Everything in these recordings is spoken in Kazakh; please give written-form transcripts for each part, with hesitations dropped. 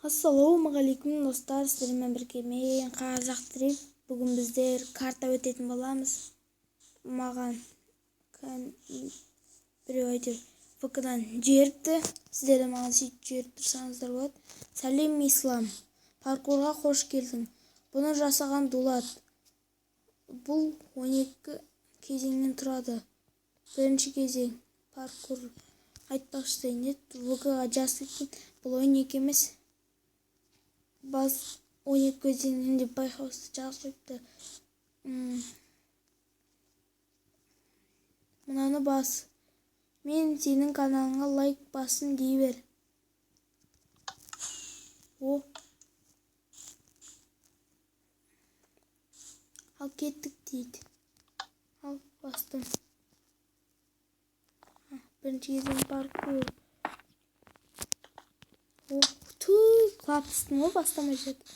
Ассалаумағалейкум достар, сіздермен бірге мен Қазақ Трip. Бүгін біздер карта өтетін боламыз. Маған біреу айтыр ВК-дан жіберіпті. Сіздер де маған сөйтіп жіберіп тұрсаңыздар болады. Сәлем Ислам, паркурға қош келдің. Бұны жасаған Дулат. Бұл 12 кезеңнен тұрады. Бірінші кезең паркур. Айтпақшы нет, ВК-ға жазып бұл 12 емес. Бас 12 кезеңінде байқаусыз жазып қойыпты. Мынаны бас. Мен сенің каналыңа лайк басын дей бер. Ал кеттік дейді. Ал бастым. Бірінші кезең паркур. Клапыстың о бастамай жатыр.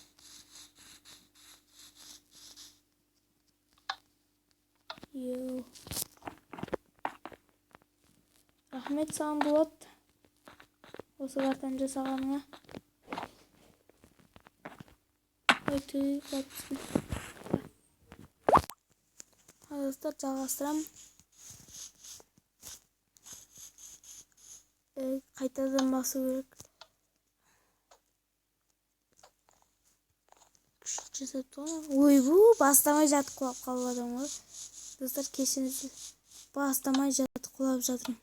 Рахмет саған Дулат. Осы картаны жасағаныңа. Клапыстың. Достар, жалғастырам. Қайтадан басу керек. Ой, бастамай жатып құлап қалып адам ғой. Достар, кешіріңіздер. Бастамай жатып құлап жатырмын.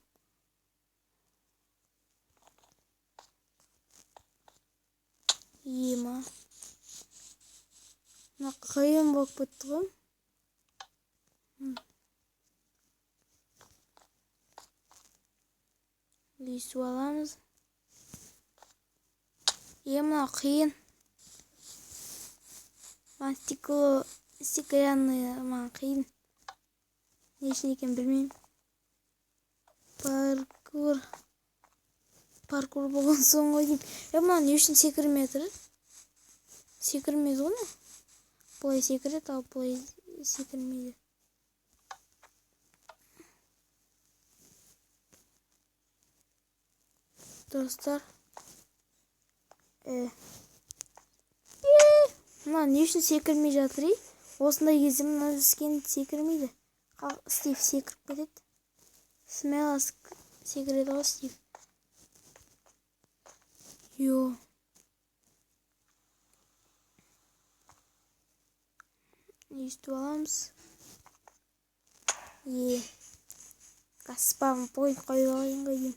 Ема. Мына қиын болып кетті ғой. Лесу аламыз. Мына қиын. Стеклянный маған қиын. Не үшін екен білмеймін. Паркур болған соң ғой деймін. Мына не үшін секірмеді? Секірмеді ғой. Бұлай секіреді, ал бұлай секірмейді. Достар. Мына не үшін секірмей жатыр? Осындай кезде мына іскен секірмейді. Стив секіріп кетеді. Смело секіреді ғой Стив. Естіп аламыз. Спам поинт қойып алайын ғой деймін.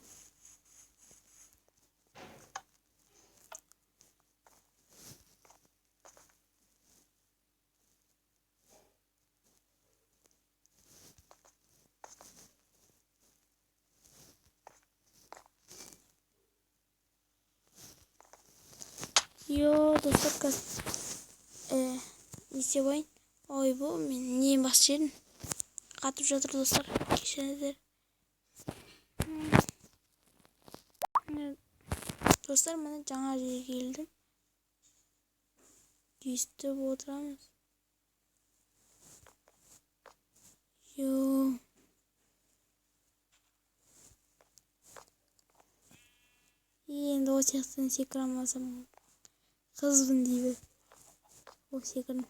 Достар, не істеп ойын? Ой, бұл мен нем бас жерін қатып жатыр достар. Кешіріңіздер. Достар, міне жаңа жерге келдім. Естіп отырамыз. Енді о сияқтан секіре алмасам қызбын дейді. О секірін.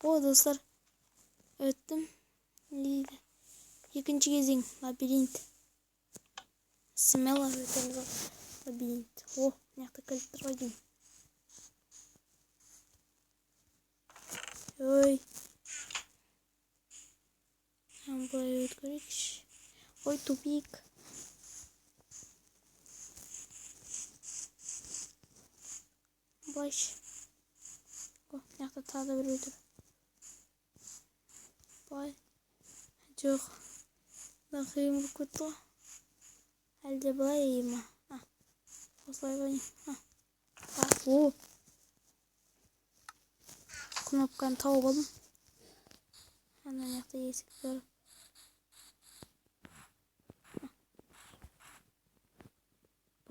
Достар, өттім. Екінші кезең лабиринт. Смело өтеміз лабиринт. Мынақты кілттер ғой деймін. Былай өткөрейікші. Тупик. Былайшы. Мынақты тағы бір өтір. Былай. Жоқ. Мына қиын болып кетті ғой. Әлде былай ема. Осылай қойын. Кнопканы тауып алдым. Ана мынақты есік бар.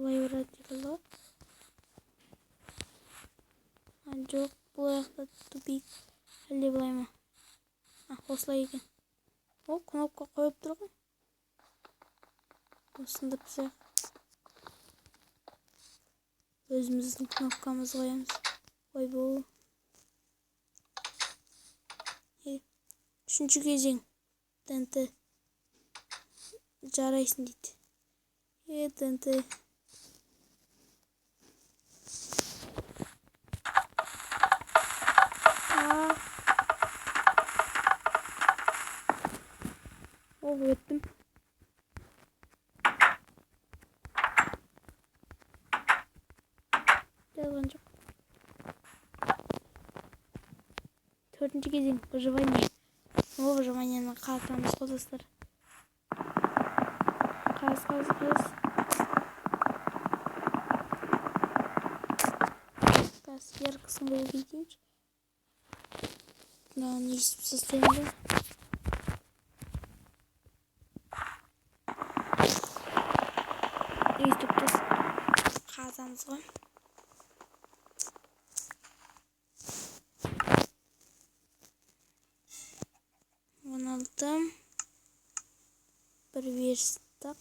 Бұлай ұрады дейді. Жоқ, бұл аяқта тупик. Әлде бұлай ма? Осылай екен. Кнопка қойып тұр ғой. сындырып тастайық. Өзіміздің кнопкамызды қоямыз. Ойбу. Үшінші кезең. ТНТ. Жарайсың дейді. ТНТ. Өттім. Жалған жоқ. Төртінші кезең. Выживание. Выживаниені қатырамыз қозастар. Қаз. Яркосын болу кетейінші. Мынаны естіп состоянды. Өйтіп қазамыз ғой. Бір верстак.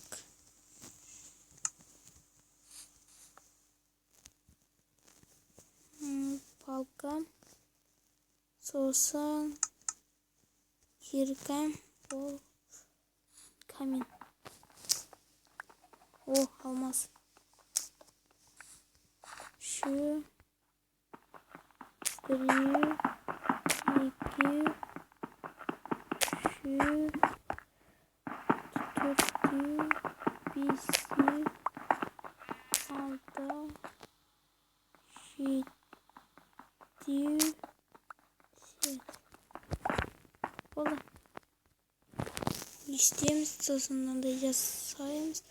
Палка. Сосын. Кирка. Камин. Алмаз. Şu. 1, 2. Şu. 4, 5, 6, 7, 8. Oldu. İsteyemiz. Sosundan da жасаймыз.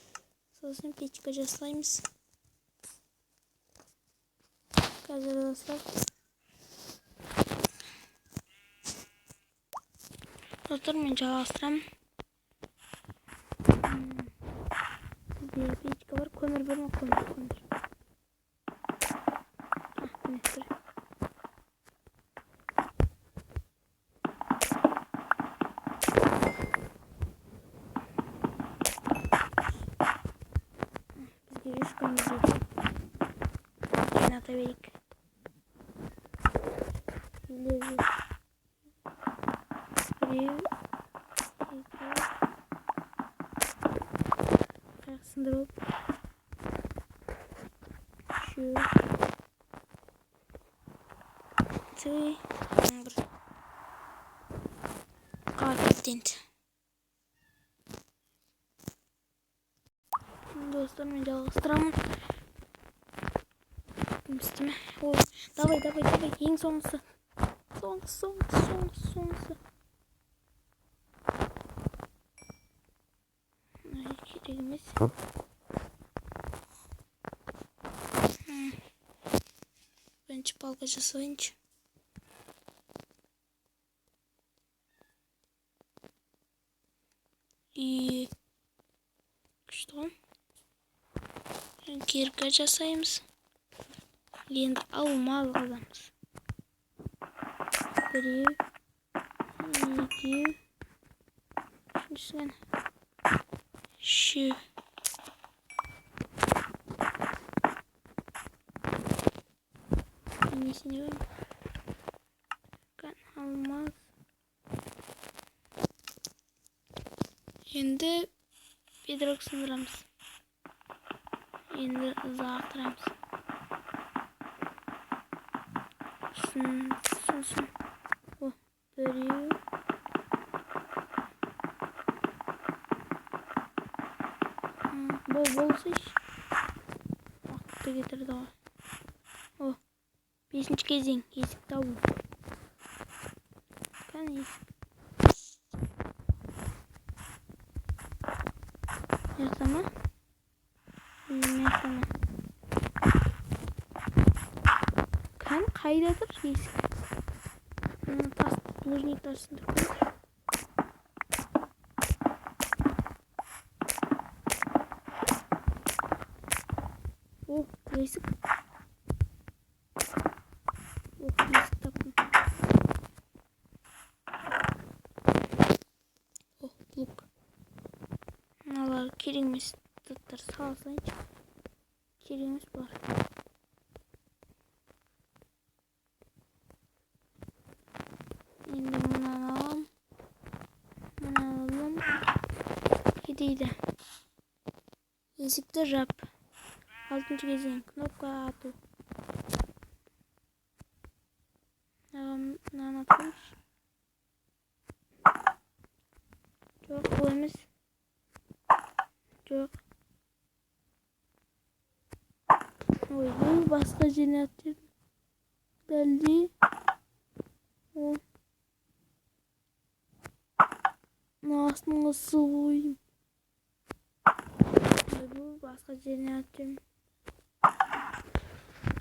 Сосын печка жасаймыз. Қазір достар. Достар, мен жалғастырамын. Бізде печка бар. Көмір бар ма? Көмір. Міне тұр. Берейік. Біреу. Сындырып. Şu. 2. Bir. Kafiyetinti. Dostlar, мен жалғастырамын. Üstüme. Давай. Ең соңғысы. Соңғысы. Керек емес. Бірінші палка жасайыншы. И күшті ғой. Кирка жасаймыз. Енді алмаз қазамыз. 1, 2. Үшіншісін. Şu. Несіне бөлім. Алмаз. Енді бедрок сындырамыз. Енді зақтырамыз. Сын. Біреу. Болсайшы. Уақытты кетірді ғой. 5-ші кезең. Есік табу. Кәне есік. Ясама? Ясама. Кәне қайдадыр есік? Плужник тасын тұрып. Есік. Есік таптым. Блок. Мыналар керек емес. заттар салсайыншы. Керек емес бұлар. Енді мынаны аламын. Кетейді. Есікті жап. 6-шы кезең. Кнопка ату. Мынаны атқаншы. Жоқ, бұл емес. Жоқ. Ой, бұл басқа жеріне атып. Дәлде. Насыңызы ойым. Бұл басқа жеріне атып.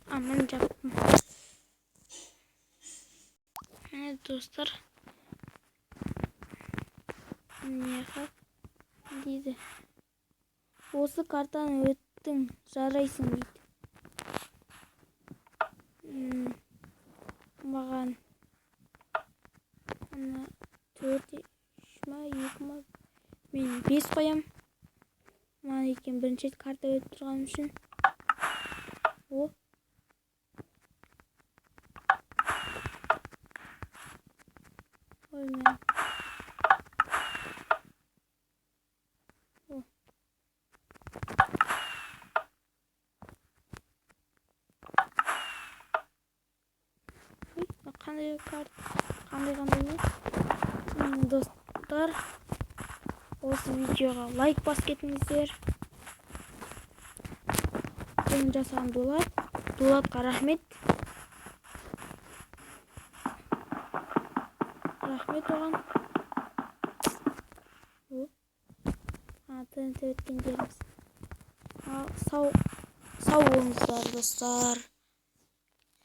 Аман жаптым. Достар. Не дейді. Осы картаны өттің, жарайсың дейді. Маған 4 ма 2 ма мен 5 қоям. Маған екен бірінші карта өтіп тұрғаным үшін. О. Ой мен. О. Қандай карта? Қандай достар, осы видеоға лайк бас кетіңіздер. Бұны жасаған Дулатқа рахмет. Рахмет оған. ТНТ өткендеріміз. Сау болыңыздар достар.